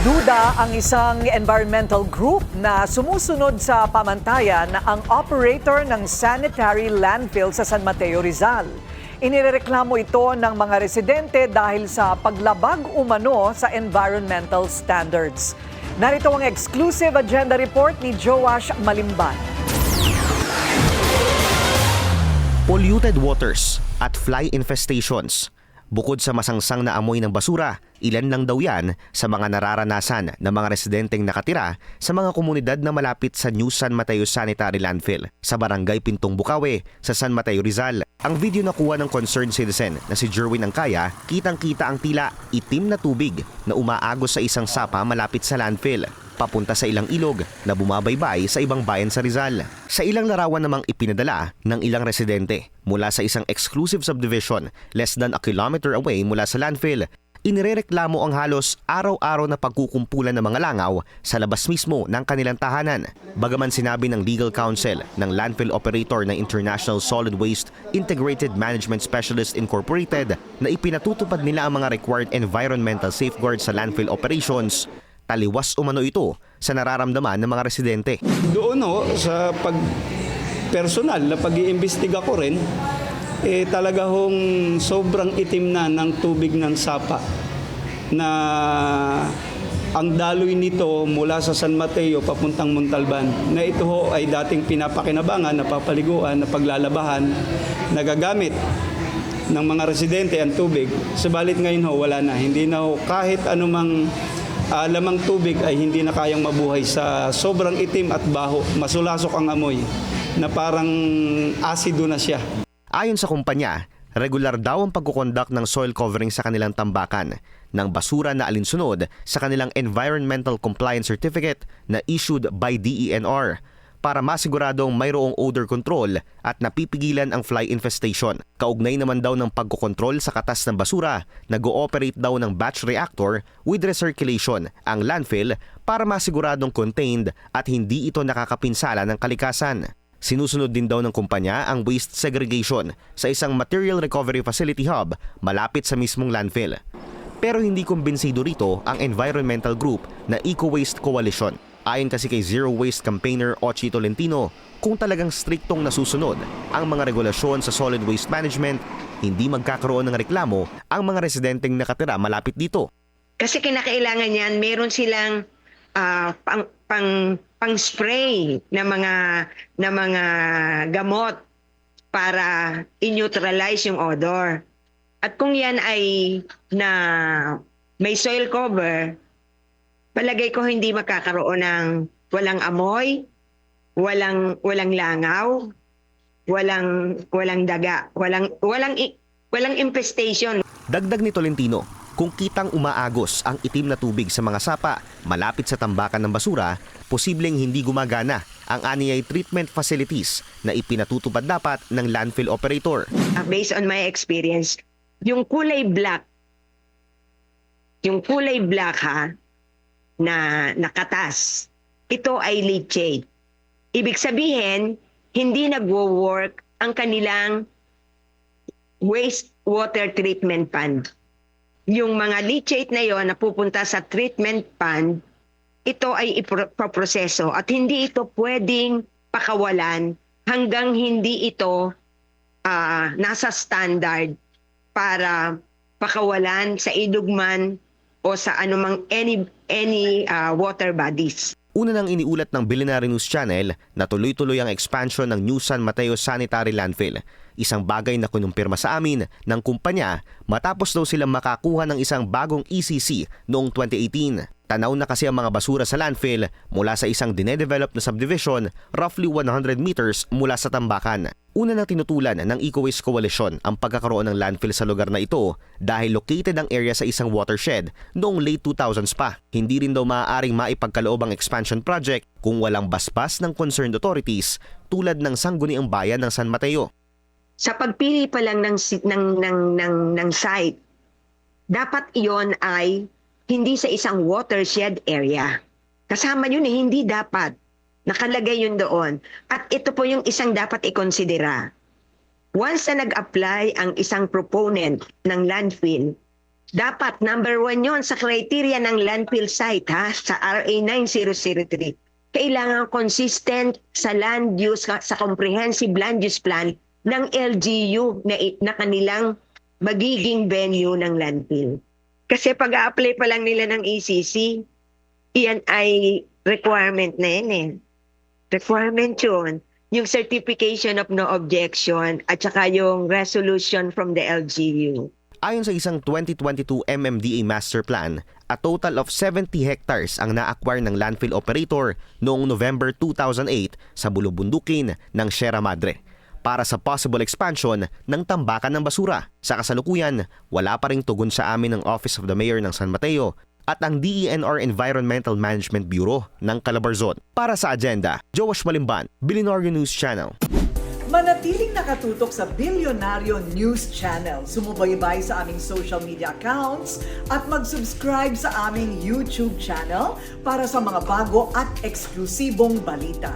Duda ang isang environmental group na sumusunod sa pamantayan ang operator ng sanitary landfill sa San Mateo, Rizal. Inireklamo ito ng mga residente dahil sa paglabag umano sa environmental standards. Narito ang exclusive agenda report ni Joash Malimban. Polluted waters at fly infestations. Bukod sa masangsang na amoy ng basura, ilan lang daw yan sa mga nararanasan ng mga residenteng nakatira sa mga komunidad na malapit sa New San Mateo Sanitary Landfill sa Barangay Pintong Bukawe sa San Mateo, Rizal. Ang video nakuha ng concerned citizen na si Jerwin Angkaya, kitang-kita ang tila itim na tubig na umaagos sa isang sapa malapit sa landfill, papunta sa ilang ilog na bumabaybay sa ibang bayan sa Rizal. Sa ilang larawan namang ipinadala ng ilang residente mula sa isang exclusive subdivision less than a kilometer away mula sa landfill, inirereklamo ang halos araw-araw na pagkukumpulan ng mga langaw sa labas mismo ng kanilang tahanan. Bagaman sinabi ng legal counsel ng landfill operator ng International Solid Waste Integrated Management Specialist Incorporated na ipinatutupad nila ang mga required environmental safeguards sa landfill operations, taliwas umano ito sa nararamdaman ng mga residente. Doon sa personal na pag-iimbestiga ko rin, talaga hong sobrang itim na ng tubig ng sapa na ang daloy nito mula sa San Mateo papuntang Montalban, na ito ay dating pinapakinabangan, napapaliguan, napaglalabahan, nagagamit ng mga residente ang tubig. Subalit ngayon wala na. Hindi na kahit anumang lamang tubig ay hindi na kayang mabuhay sa sobrang itim at baho. Masulasok ang amoy na parang asido na siya. Ayon sa kumpanya, regular daw ang pagkukondak ng soil covering sa kanilang tambakan ng basura na alinsunod sa kanilang Environmental Compliance Certificate na issued by DENR para masiguradong mayroong odor control at napipigilan ang fly infestation. Kaugnay naman daw ng pagkukontrol sa katas ng basura, nag-ooperate daw ng batch reactor with recirculation ang landfill para masiguradong contained at hindi ito nakakapinsala ng kalikasan. Sinusunod din daw ng kumpanya ang waste segregation sa isang material recovery facility hub malapit sa mismong landfill. Pero hindi kumbinsido rito ang environmental group na Eco Waste Coalition. Ayon kasi kay Zero Waste campaigner Ochi Tolentino, kung talagang striktong nasusunod ang mga regulasyon sa solid waste management, hindi magkakaroon ng reklamo ang mga residenteng nakatira malapit dito. Kasi kinakailangan yan, meron silang pang-spray na mga gamot para i-neutralize yung odor. At kung yan ay na may soil cover, palagay ko hindi makakaroon ng walang amoy, walang langaw, walang daga, walang infestation. Dagdag ni Tolentino, kung kitang umaagos ang itim na tubig sa mga sapa malapit sa tambakan ng basura, posibleng hindi gumagana ang aniyay treatment facilities na ipinatutupad dapat ng landfill operator. Based on my experience, yung kulay black na nakatas, ito ay leachate. Ibig sabihin, hindi nagwo-work ang kanilang wastewater treatment pond. Yung mga leachate na yon na pupunta sa treatment pond, ito ay ipoproseso at hindi ito pwedeng pakawalan hanggang hindi ito nasa standard para pakawalan sa ilog man o sa anumang any water bodies. Una nang iniulat ng Billionaire News Channel na tuloy-tuloy ang expansion ng New San Mateo Sanitary Landfill. Isang bagay na kinumpirma sa amin ng kumpanya matapos daw silang makakuha ng isang bagong ECC noong 2018. Tanaw na kasi ang mga basura sa landfill mula sa isang dinedevelop na subdivision roughly 100 meters mula sa tambakan. Una na tinutulan ng Eco Waste Coalition ang pagkakaroon ng landfill sa lugar na ito dahil located ang area sa isang watershed noong late 2000s pa. Hindi rin daw maaaring maipagkaloob ang expansion project kung walang basbas ng concerned authorities tulad ng Sangguniang Bayan ng San Mateo. Sa pagpili pa lang ng site, dapat iyon ay hindi sa isang watershed area. Kasama yun hindi dapat. Nakalagay yun doon. At ito po yung isang dapat ikonsidera. Once na nag-apply ang isang proponent ng landfill, Dapat number 1 yon sa criteria ng landfill site sa RA 9003. Kailangan consistent sa land use, sa comprehensive land use plan ng LGU na kanilang magiging venue ng landfill. Kasi pag-a-apply pa lang nila ng ECC, iyan ay requirement na yan eh. Requirement yun. Yung certification of no objection at saka yung resolution from the LGU. Ayon sa isang 2022 MMDA Master Plan, a total of 70 hectares ang na-acquire ng landfill operator noong November 2008 sa Bulubundukin ng Sierra Madre para sa possible expansion ng tambakan ng basura. Sa kasalukuyan, wala pa ring tugon sa amin ng Office of the Mayor ng San Mateo at ang DENR Environmental Management Bureau ng Calabarzon. Para sa agenda, Joash Malimban, Billionaire News Channel. Manatiling nakatutok sa Bilyonaryo News Channel. Sumubaybay sa aming social media accounts at mag-subscribe sa aming YouTube channel para sa mga bago at eksklusibong balita.